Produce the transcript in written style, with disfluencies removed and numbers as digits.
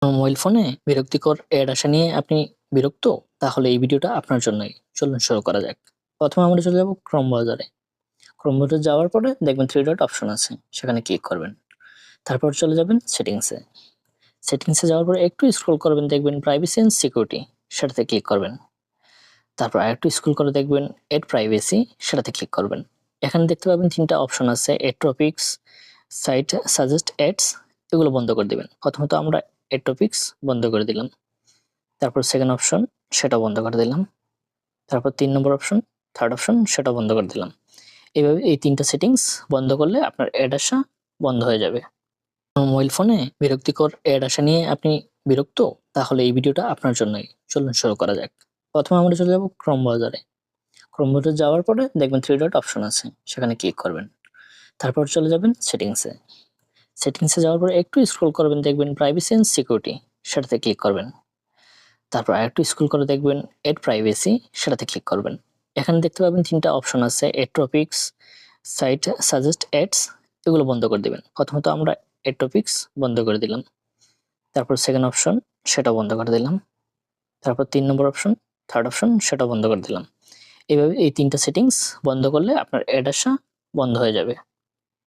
Mobile ফোনে বিরক্তিকর add আসা নিয়ে আপনি বিরক্ত? তাহলে এই ভিডিওটা আপনার জন্যই। চলুন শুরু করা যাক। প্রথমে আমরা চলে যাব ক্রোম ব্রাউজারে। ক্রোম ব্রাউজারে যাওয়ার পরে দেখবেন 3 ডট অপশন আছে। সেখানে ক্লিক করবেন। তারপর চলে যাবেন সেটিংসে। সেটিংসে যাওয়ার পরে একটু স্ক্রল করবেন, দেখবেন প্রাইভেসি এন্ড সিকিউরিটি, সেটাতে ক্লিক করবেন। তারপর আরেকটু স্ক্রল করে দেখবেন এড প্রাইভেসি, সেটাতে ক্লিক করবেন। এখানে দেখতে পাবেন 3টা অপশন আছে, ad topics, site suggest ads, এগুলো বন্ধ করে দিবেন। প্রথমত আমরা এড টপিকস বন্ধ করে দিলাম। তারপর সেকেন্ড অপশন, সেটাও বন্ধ করে দিলাম। তারপর 3 নম্বর অপশন, থার্ড অপশন, সেটাও বন্ধ করে দিলাম। এইভাবে এই 3টা সেটিংস বন্ধ করলে আপনার অ্যাড আসা বন্ধ হয়ে যাবে। মোবাইল ফোনে বিরক্তিকর অ্যাড আসা নিয়ে আপনি বিরক্ত? তাহলে এই ভিডিওটা আপনার জন্যই। চলুন শুরু করা যাক। প্রথমে আমরা চলে যাব ক্রোম ব্রাউজারে। ক্রোম ব্রাউজারে যাওয়ার পরে দেখবেন 3 ডট অপশন আছে। সেখানে ক্লিক করবেন। তারপর চলে যাবেন সেটিংসে। সেটিংসে যাওয়ার পরে একটু স্ক্রল করবেন, দেখবেন প্রাইভেসি এন্ড সিকিউরিটি, সেটাতে ক্লিক করবেন। তারপর আরেকটু স্ক্রল করে দেখবেন এড প্রাইভেসি, সেটাতে ক্লিক করবেন। এখানে দেখতে পাবেন 3টা অপশন আছে, ad topics, site suggest ads, এগুলো বন্ধ করে দিবেন। প্রথমত আমরা এড টপিকস বন্ধ করে দিলাম। তারপর সেকেন্ড অপশন, সেটাও বন্ধ করে দিলাম। তারপর 3 নম্বর অপশন, থার্ড অপশন, সেটাও বন্ধ করে দিলাম। এইভাবে এই 3টা সেটিংস বন্ধ করলে আপনার অ্যাড আসা বন্ধ হয়ে যাবে।